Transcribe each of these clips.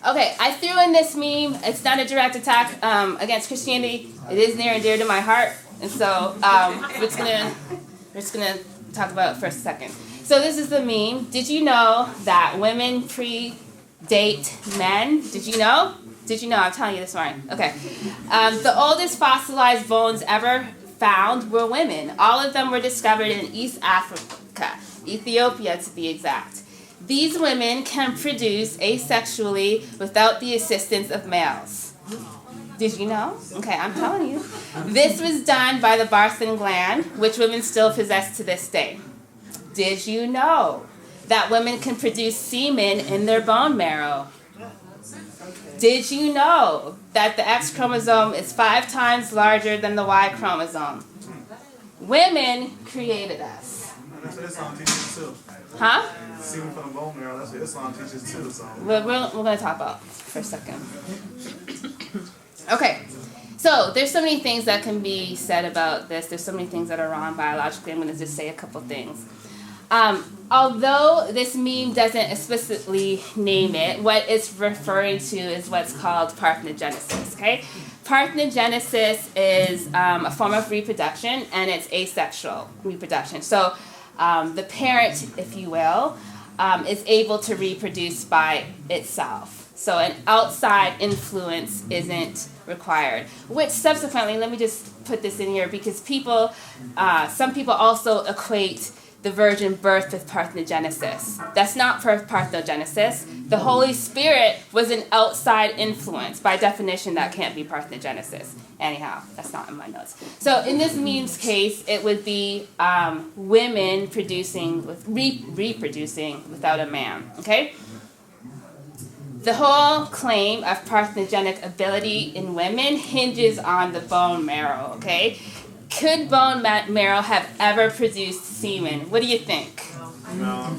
Okay, I threw in this meme. It's not a direct attack against Christianity. It is near and dear to my heart, and so we're just gonna talk about it for a second. So this is the meme. Did you know that women predate men? Did you know? Did you know? I'm telling you this morning. Okay. The oldest fossilized bones ever found were women. All of them were discovered in East Africa, Ethiopia to be exact. These women can produce asexually without the assistance of males. Did you know? Okay, I'm telling you. This was done by the Bartholin gland, which women still possess to this day. Did you know that women can produce semen in their bone marrow? Did you know that the X chromosome is 5 times larger than the Y chromosome? Women created us. That's what Islam teaches too. Huh? Semen from the bone marrow, that's what Islam teaches too. So. We're going to talk about for a second. Okay, so there's so many things that can be said about this. There's so many things that are wrong biologically. I'm going to just say a couple things. Although this meme doesn't explicitly name it, what it's referring to is what's called parthenogenesis, okay? Parthenogenesis is a form of reproduction, and it's asexual reproduction. So the parent, if you will, is able to reproduce by itself. So an outside influence isn't required, which subsequently, let me just put this in here, because some people also equate the virgin birth with parthenogenesis. That's not parthenogenesis. The Holy Spirit was an outside influence. By definition, that can't be parthenogenesis. Anyhow, that's not in my notes. So in this meme's case, it would be women reproducing without a man. Okay? The whole claim of parthenogenic ability in women hinges on the bone marrow. Okay? Could bone marrow have ever produced semen? What do you think? No.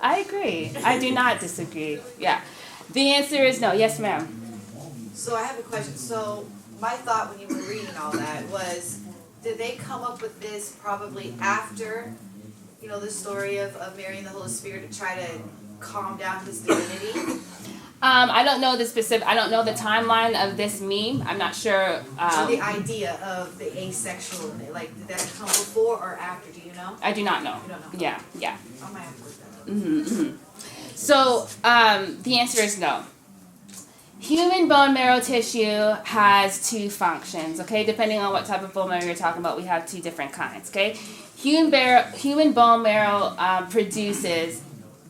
I agree. I do not disagree. Yeah. The answer is no. Yes, ma'am. So I have a question. So my thought when you were reading all that was, did they come up with this probably after, the story of Mary and the Holy Spirit to try to calm down his divinity? I don't know I don't know the timeline of this meme. I'm not sure. So the idea of the asexual, did that come before or after? Do you know? I do not know. You don't know? Yeah. I might have to look that up. Mm-hmm. So the answer is no. Human bone marrow tissue has 2 functions, okay? Depending on what type of bone marrow you're talking about, we have 2 different kinds, okay? Human bone marrow produces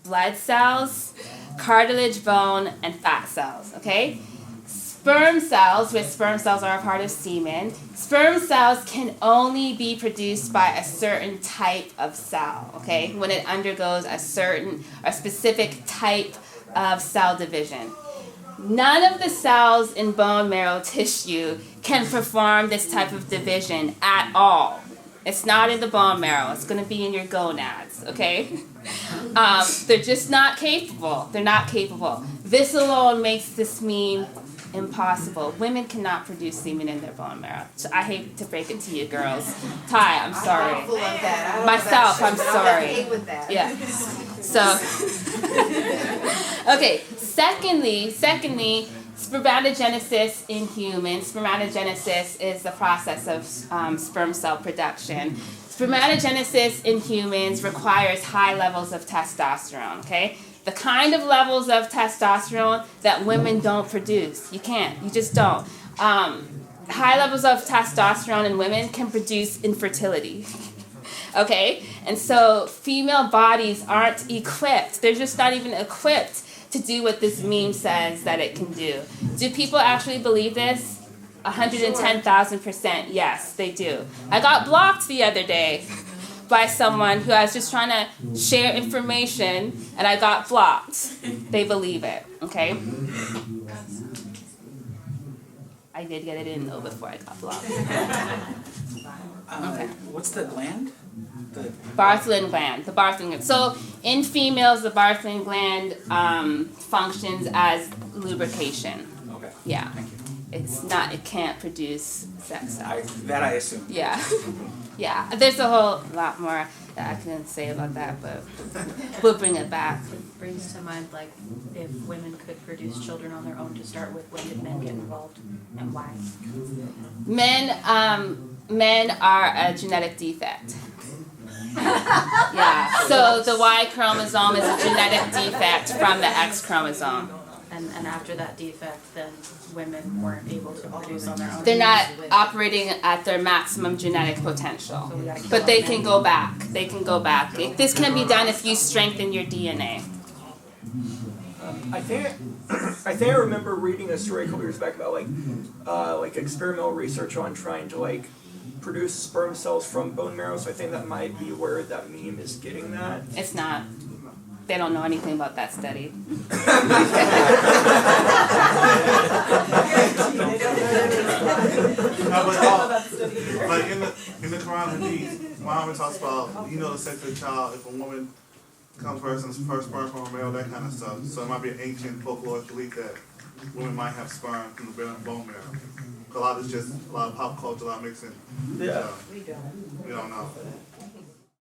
blood cells, cartilage, bone, and fat cells, okay? Sperm cells, which sperm cells are a part of semen, sperm cells can only be produced by a certain type of cell, okay? When it undergoes a specific type of cell division. None of the cells in bone marrow tissue can perform this type of division at all. It's not in the bone marrow. It's going to be in your gonads, okay? They're just not capable. They're not capable. This alone makes this meme impossible. Women cannot produce semen in their bone marrow. So I hate to break it to you girls. Ty, I'm sorry. I'm full of that. Myself, I'm sorry. I'm okay with that. Yeah. So, okay. Secondly, spermatogenesis in humans. Spermatogenesis is the process of sperm cell production. Spermatogenesis in humans requires high levels of testosterone, okay? The kind of levels of testosterone that women don't produce. You can't. You just don't. High levels of testosterone in women can produce infertility. Okay? And so female bodies aren't equipped. They're just not even equipped to do what this meme says that it can do. Do people actually believe this? 110,000%. Yes, they do. I got blocked the other day by someone who I was just trying to share information, and I got blocked. They believe it, okay? I did get it in, though, before I got blocked. Okay. What's the gland? Bartholin gland. The Bartholin gland. So in females, the Bartholin gland functions as lubrication. Okay. Yeah. Thank you. It can't produce sex cells. That I assume. Yeah. Yeah. There's a whole lot more that I can say about that, but we'll bring it back. brings to mind, like, if women could produce children on their own to start with, when did men get involved and why? Men are a genetic defect. Yeah. So the Y chromosome is a genetic defect from the X chromosome. And after that defect, then women weren't able to produce on their own. They're not operating at their maximum genetic potential. So we gotta kill But they off can men. go back. They can go back. This can be done if you strengthen your DNA. I think I remember reading a story a couple years back about like experimental research on trying to like produce sperm cells from bone marrow. So I think that might be where that meme is getting that. It's not. They don't know anything about that study. No, but in the Quran Hadith, Muhammad talks about, the sex of the child, if a woman comes first and first sperm from a male, that kind of stuff. So it might be an ancient folkloric belief that women might have sperm from the bone marrow. A lot of pop culture, a lot of mixing. Yeah. So, we don't know.